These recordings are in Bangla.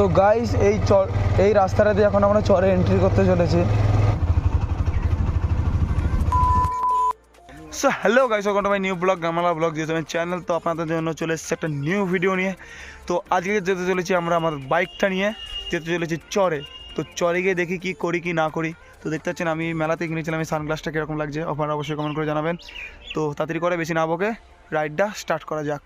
তো গাইস এই রাস্তাটা দিয়ে এখন আমরা চরে এন্ট্রি করতে চলেছি। So hello guys, welcome to my new vlog গামালা ব্লগ দিয়ে চ্যানেল। তো আপনাদের জন্য চলে এসেছে একটা নিউ ভিডিও নিয়ে। তো আজকে যেতে চলেছি আমরা আমার বাইকটা নিয়ে যেতে চলেছি চরে। তো চরে গিয়ে দেখি কি করি কি না করি। তো দেখতে পাচ্ছেন আমি মেলাতে কিনেছিলাম এই সানগ্লাসটা, কীরকম লাগছে আপনারা অবশ্যই কমেন্ট করে জানাবেন। তো তাড়াতাড়ি করে বেশি না বকে রাইডটা স্টার্ট করা যাক।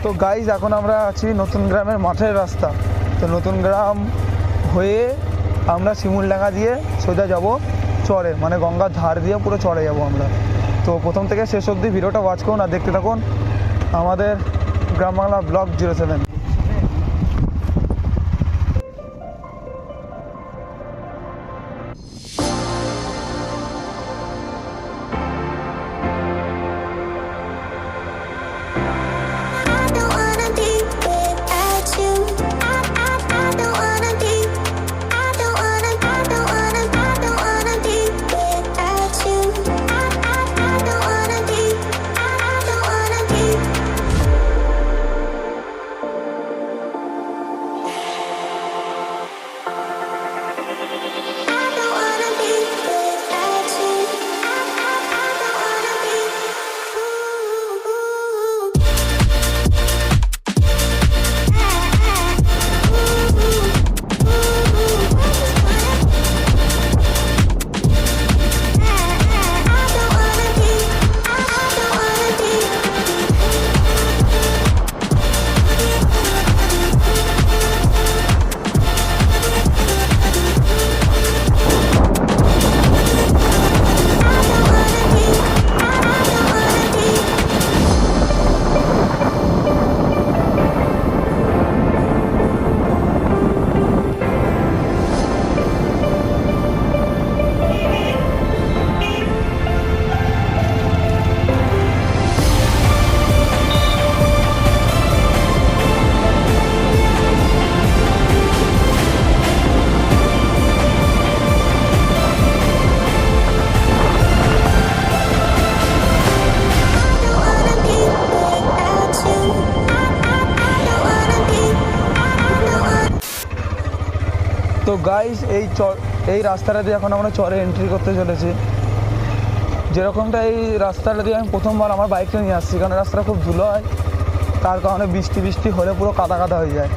তো গাইজ এখন আমরা আছি নতুন গ্রামের মাঠের রাস্তা। তো নতুন গ্রাম হয়ে আমরা শিমুলডাঙ্গা দিয়ে সোজা যাব চরে, মানে গঙ্গার ধার দিয়ে পুরো চরে যাব আমরা। তো প্রথম থেকে শেষ অবধি ভিডিওটা ওয়াচ করুন আর দেখতে থাকুন আমাদের গ্রাম বাংলা ব্লগ 07। তো গাইস এই রাস্তাটা দিয়ে এখন আমরা চরে এন্ট্রি করতে চলেছি। যেরকমটা এই রাস্তাটা দিয়ে আমি প্রথমবার আমার বাইকটা নিয়ে আসছি, কারণ রাস্তাটা খুব ধুলো হয়, তার কারণে বৃষ্টি হলে পুরো কাদা কাদা হয়ে যায়।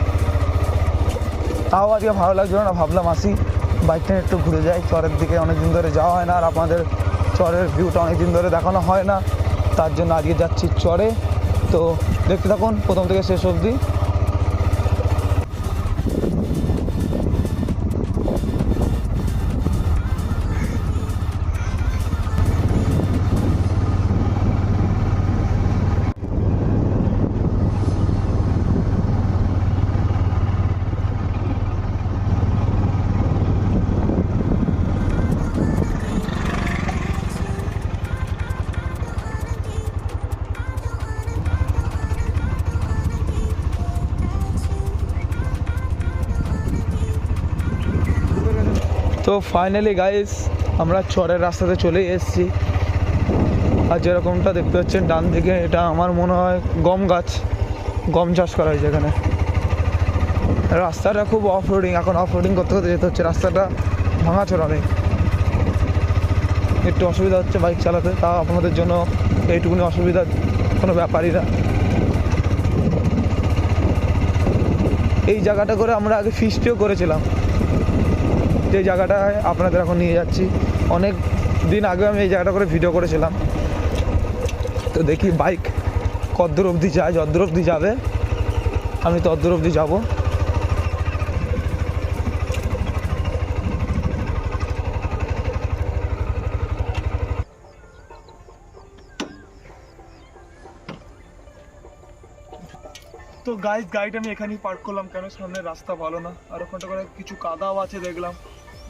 তাও আজকে ভালো লাগছিল না, ভাবলাম আসি বাইকটা একটু ঘুরে যাই চরের দিকে। অনেকদিন ধরে যাওয়া হয় না আর আপনাদের চরের ভিউটা অনেকদিন ধরে দেখানো হয় না, তার জন্য আজকে যাচ্ছি চরে। তো দেখতে থাকুন প্রথম থেকে শেষ অবধি। তো ফাইনালি গাইস আমরা চরের রাস্তাতে চলে এসেছি। আর যেরকমটা দেখতে পাচ্ছেন ডান দিকে, এটা আমার মনে হয় গম গাছ, গম চাষ করা হয়েছে এখানে। রাস্তাটা খুব অফ রোডিং, এখন অফ রোডিং করতে করতে যেতে হচ্ছে। রাস্তাটা ভাঙাচোরা নেই, একটু অসুবিধা হচ্ছে বাইক চালাতে, তা আপনাদের জন্য এইটুকুনি অসুবিধা কোনো ব্যাপারই না। এই জায়গাটা করে আমরা আগে ফিস্টিও করেছিলাম, যে জায়গাটায় আপনাদের এখন নিয়ে যাচ্ছি। অনেক দিন আগে আমি এই জায়গাটা করে ভিডিও করেছিলাম। তো দেখি বাইক কতদূর অবধি যায়, যতদূর অবধি যাবে আমি ততদূর অবধি যাবো। তো গাড়িটা আমি এখানেই পার্ক করলাম, কেন সামনে রাস্তা ভালো না, আর ওখানটা করে কিছু কাদাও আছে দেখলাম,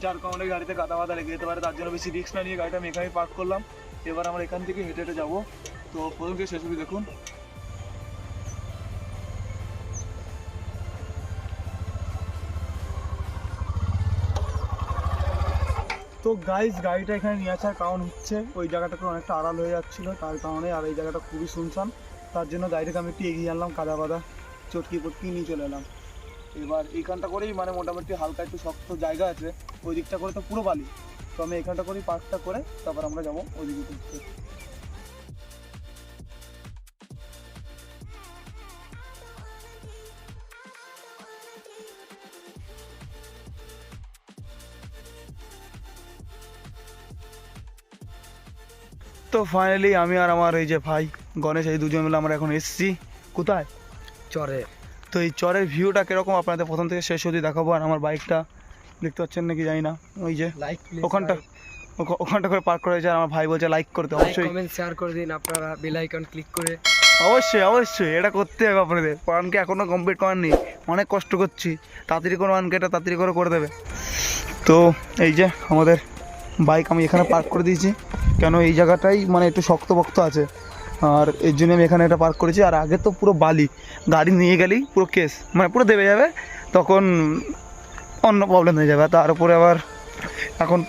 যার কারণে গাড়িতে কাদা বাদা লেগে যেতে পারে, তার জন্য বেশি রিস্ক না নিয়ে গাড়িটা আমি এখানেই পার্ক করলাম। এবার আমরা এখান থেকে হেঁটে হেঁটে যাবো। তো প্রথম থেকে শেষ অবধি দেখুন। তো গাড়িটা এখানে নিয়ে আসার কারণ হচ্ছে ওই জায়গাটাতে অনেকটা আড়াল হয়ে যাচ্ছিলো, তার কারণে, আর এই জায়গাটা খুবই শুনশান, তার জন্য গাড়িটাকে আমি একটু এগিয়ে আনলাম, কাদা বাদা চটকি পটকি নিয়ে চলে এলাম। এবার এইখানটা করেই মানে মোটামুটি হালকা একটু শক্ত জায়গা আছে, ওই দিকটা করে তো পুরো বালি, তো আমি এখানটা করেই পার্কটা করে তারপর আমরা যাবো ওই দিকে ঘুরতে। তো ফাইনালি আমি আর আমার এই যে ভাই গণেশ, এই দুজন মিলে আমরা এখন এসেছি কোথায়, চরে। তো এই চরের ভিউটা কিরকম আপনাদের প্রথম থেকে শেষ অবধি দেখাবো। আর আমার বাইকটা দেখতে পাচ্ছেন নাকি জানি না, ওই যে ওখানটা করে পার্ক করে যায়। আমার ভাই বলছে লাইক করতে, অবশ্যই কমেন্ট শেয়ার করে দিন আপনারা বেল আইকন ক্লিক করে। অবশ্যই এটা করতে হবে আপনাদের। ওয়ানকে এখনও কমপ্লিট করেননি, অনেক কষ্ট করছি, তাড়াতাড়ি করে ওয়ানকে এটা তাড়াতাড়ি করে দেবে। তো এই যে আমাদের বাইক আমি এখানে পার্ক করে দিয়েছি, কেন এই জায়গাটাই মানে একটু শক্তপোক্ত আছে, আর এর জন্য আমি এখানে এটা পার্ক করেছি। আর আগে তো পুরো বালি, গাড়ি নিয়ে গেলেই পুরো কেস, মানে পুরো দেবে যাবে, তখন অন্য প্রবলেম হয়ে যাবে। তার উপরে আবার এখন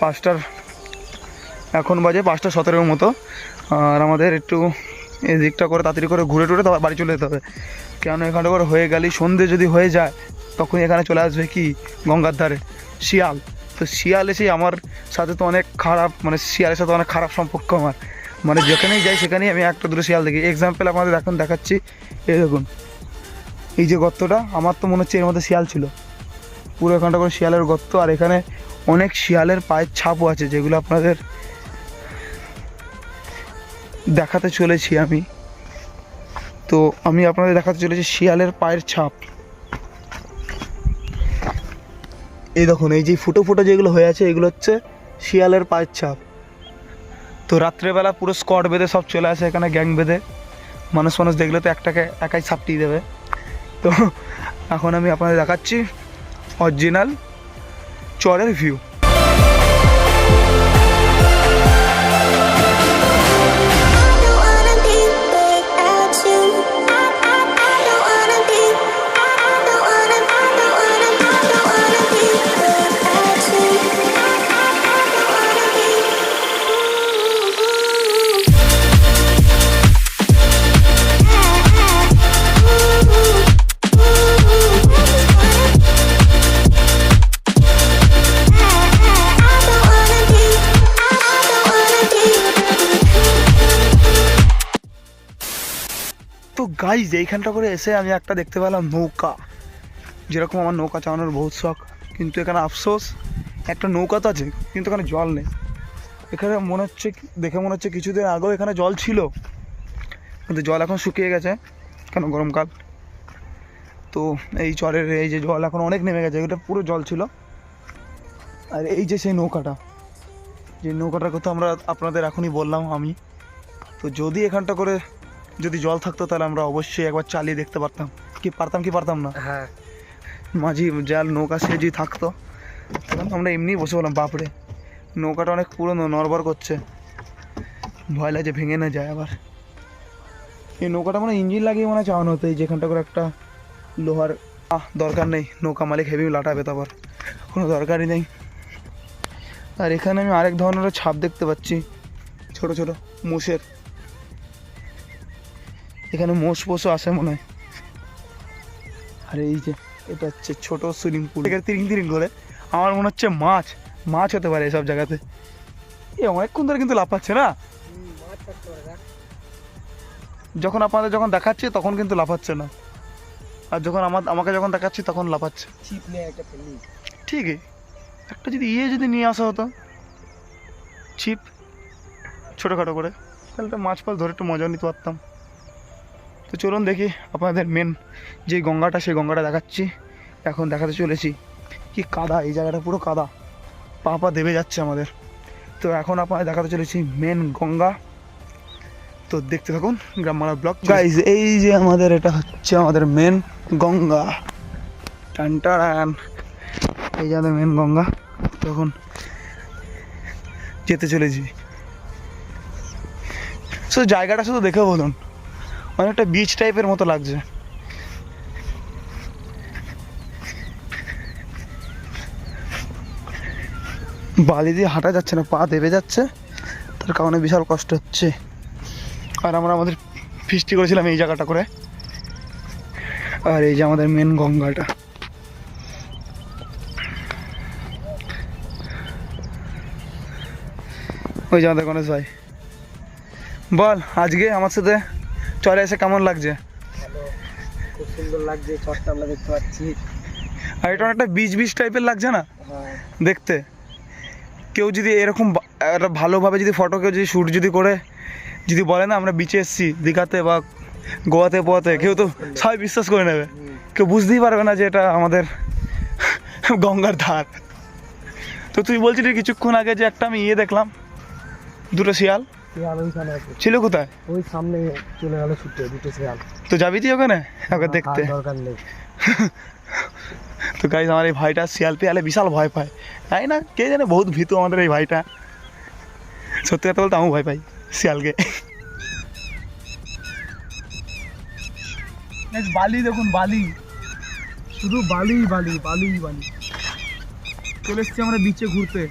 বাজে 5:17 মতো, আর আমাদের একটু এই দিকটা করে তাড়াতাড়ি করে ঘুরে টুরে তারপর বাড়ি চলে যেতে হবে, কেন এখানে করে হয়ে গেলেই সন্ধে যদি হয়ে যায় তখন এখানে চলে আসবে কি গঙ্গার ধারে শিয়াল। তো শিয়াল এসেই আমার সাথে তো অনেক খারাপ, মানে শিয়ালের সাথে অনেক খারাপ সম্পর্ক আমার, মানে যেখানেই যাই সেখানেই আমি একটা দুটো শিয়াল দেখি। এক্সাম্পল আপনাদের এখন দেখাচ্ছি, এই দেখুন এই যে গর্তটা, আমার তো মনে হচ্ছে এর মধ্যে শিয়াল ছিল, পুরো এখানটা করে শিয়ালের গর্ত। আর এখানে অনেক শিয়ালের পায়ের ছাপও আছে, যেগুলো আপনাদের দেখাতে চলেছি আমি। তো আমি আপনাদের দেখাতে চলেছি শিয়ালের পায়ের ছাপ। এই দেখুন এই যে ফুটো ফুটো যেগুলো হয়ে আছে, এগুলো হচ্ছে শিয়ালের পায়ের ছাপ। তো রাত্রেবেলা পুরো স্কট বেঁধে সব চলে আসে এখানে, গ্যাং বেঁধে, মানুষ দেখলে তো একটাকে একাই ছাপটিয়ে দেবে। তো এখন আমি আপনাদের দেখাচ্ছি অরিজিনাল চরের ভিউ। তো গাইজ এইখানটা করে এসে আমি একটা দেখতে পেলাম নৌকা, যেরকম আমার নৌকা চালানোর বহুত শখ, কিন্তু এখানে আফসোস একটা নৌকা তো আছে কিন্তু এখানে জল নেই। এখানে দেখে মনে হচ্ছে কিছুদিন আগেও এখানে জল ছিল, কিন্তু জল এখন শুকিয়ে গেছে, কেন গরমকাল। তো এই চরের এই যে জল এখন অনেক নেমে গেছে, এটা পুরো জল ছিল। আর এই যে সেই নৌকাটার কথা আমরা আপনাদের এখনই বললাম আমি। তো যদি এখানটা করে যদি জল থাকতো তাহলে আমরা অবশ্যই একবার চালিয়ে দেখতে পারতাম, কি পারতাম না। হ্যাঁ, মাঝি যার নৌকা সে যদি থাকতো, আমরা এমনি বসে বললাম বাপরে, নৌকাটা অনেক পুরনো, নড়বড় করছে, ভয় লাগে ভেঙে না যায়। আবার এই নৌকাটা মানে ইঞ্জিন লাগিয়ে মনে চাওয়ানো হতো, এই যেখানটা করে একটা লোহার দরকার নেই, নৌকা মালিক হেভি লাটাবে, তারপর কোনো দরকারই নেই। আর এখানে আমি আরেক ধরনের ছাপ দেখতে পাচ্ছি, ছোট ছোট মোষের। এখানে মোষ পোষও আসে মনে হয়। আর এই যে এটা হচ্ছে ছোট সুইমিং পুল, এখানে তিরিং তিরিং করে। আমার মনে হচ্ছে মাছ মাছ হতে পারে এসব জায়গাতে। অনেকক্ষণ ধরে কিন্তু লাফাচ্ছে না, যখন আপনাদের যখন দেখাচ্ছি তখন কিন্তু লাফাচ্ছে না, আর যখন আমাকে যখন দেখাচ্ছি তখন লাফাচ্ছে। ঠিকই, একটা যদি যদি নিয়ে আসা হতো ছিপ ছোটোখাটো করে, তাহলে একটা মাছ ধরে একটু মজা নিতে পারতাম। তো চলুন দেখি আপনাদের মেন যে গঙ্গাটা, সেই গঙ্গাটা দেখাচ্ছি। এখন দেখাতে চলেছি। কি কাদা, এই জায়গাটা পুরো কাদা, পা পা দেবে যাচ্ছে আমাদের। তো এখন আপনাদের দেখাতে চলেছি মেন গঙ্গা। তো দেখতে থাকুন গ্রামবাংলা ব্লগ গাইজ। এই যে আমাদের এটা হচ্ছে আমাদের মেন গঙ্গা, টান। এই যে আমাদের মেন গঙ্গা। তখন যেতে চলেছি। শুধু জায়গাটা শুধু দেখে বলুন, অনেকটা বিচ টাইপের মতো লাগছে। বালি দিয়ে হাঁটা যাচ্ছে না, পা দেবে যাচ্ছে, তার কারণে বিশাল কষ্ট হচ্ছে। আর আমরা আমাদের ফিস্টি করেছিলাম এই জায়গাটা করে। আর এই যে আমাদের মেন গঙ্গাটা। ওই যে আমাদের গণেশ ভাই। বল, আজকে আমার সাথে চলে এসে কেমন লাগছে? খুব সুন্দর লাগছে, চরটা আমরা দেখতে পাচ্ছি। আর এটা অনেকটা বিচ টাইপের লাগছে না দেখতে? কেউ যদি এরকম একটা ভালোভাবে যদি ফটো কেউ যদি শ্যুট যদি করে যদি বলে না আমরা বিচে এসেছি দীঘাতে বা গোয়াতে পোয়াতে, কেউ তো সবাই বিশ্বাস করে নেবে। কেউ বুঝতেই পারবে না যে এটা আমাদের গঙ্গার ধার। তো তুই বলছিলি কিছুক্ষণ আগে যে একটা আমি দেখলাম, দুটো শিয়াল ছিল কোথায়? ওই সামনে চলে গেল ছুটে, দুটো শিয়াল। তো যাবি তুই ওখানে ওকে দেখতে? দরকার নেই। তো গাইস, আমার এই ভাইটা শিয়াল পেয়ালে বিশাল ভয় পায়, তাই না? কে জানে, বহুত ভীতু আমাদের এই ভাইটা। সত্যি কথা বলতে আমিও ভয় পাই শিয়ালকে। বালি দেখুন, বালি, শুধু বালি বালি বালি বালি। চলে এসছি আমরা বিচে ঘুরতে।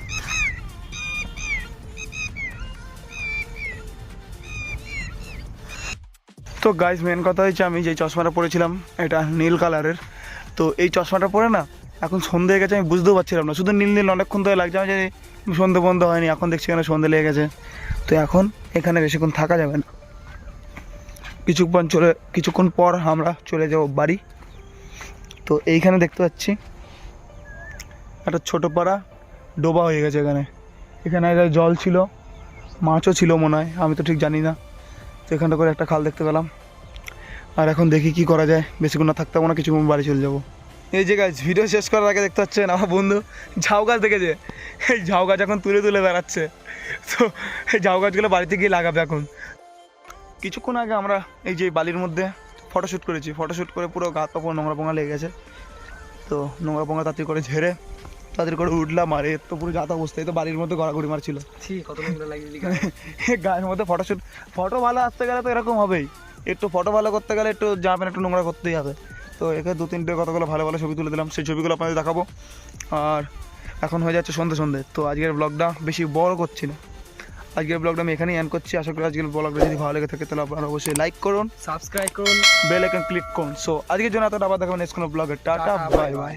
তো গাইস, মেন কথা হচ্ছে আমি যে চশমাটা পরেছিলাম এটা নীল কালারের। তো এই চশমাটা পরে না এখন সন্ধে হয়ে গেছে, আমি বুঝতেও পারছিলাম না, শুধু নীল নীল অনেকক্ষণ ধরে লাগছে। আমি জানি সন্ধে বন্ধ হয়নি, এখন দেখছি এখানে সন্ধে লেগে গেছে। তো এখন এখানে বেশিক্ষণ থাকা যাবে না, কিছুক্ষণ পর আমরা চলে যাব বাড়ি। তো এইখানে দেখতে পাচ্ছি একটা ছোটো পাড়া ডোবা হয়ে গেছে। এখানে আগে জল ছিল, মাছও ছিল মনে হয়, আমি তো ঠিক জানি না। তো এখানটা করে একটা খাল দেখতে পেলাম। আর এখন দেখি কি করা যায়, বেশিক্ষণ না থাকতে পারবো না, কিছুক্ষণ বাড়ি চলে যাবো। এই যে গাছ, ভিডিও শেষ করার আগে দেখতে পাচ্ছেন আমার বন্ধু ঝাউ গাছ দেখেছে। এই ঝাউ গাছ এখন তুলে বেড়াচ্ছে। তো এই ঝাউ গাছগুলো বাড়িতে গিয়ে লাগাবে এখন। কিছুক্ষণ আগে আমরা এই যে বালির মধ্যে ফটোশ্যুট করেছি, ফটোশ্যুট করে পুরো গাছ পা পুরো নোংরা পোঙা লেগে গেছে। তো নোংরা পোঙা তাড়াতাড়ি করে ঝেড়ে তাড়াতাড়ি করে উঠলাম। আর এর তো পুরো যাতা অবস্থায়, তো বাড়ির মধ্যে গড়াগড়ি মারছিল। কত নোংরা লাগলি গায়ের মধ্যে ফটো ভালো আসতে গেলে তো এরকম হবেই। একটু ফটো ভালো করতে গেলে একটু যাবেন, একটু নোংরা করতেই হবে। তো এখানে 2-3টে কতগুলো ভালো ভালো ছবি তুলে দিলাম, সেই ছবিগুলো আপনাদের দেখাবো। আর এখন হয়ে যাচ্ছে সন্ধে। তো আজকের ব্লগটা বেশি বড় করছি না, আজকের ব্লগটা আমি এখানেই এন্ড করছি। আশা করি আজকের ব্লগটা যদি ভালো লেগে থাকে তাহলে আপনারা অবশ্যই লাইক করুন, সাবস্ক্রাইব করুন, বেল আইকন ক্লিক করুন। সো আজকের জন্য এতটা, আবার দেখাবেন নেক্সট কোনো ব্লগে। Tata, bye bye.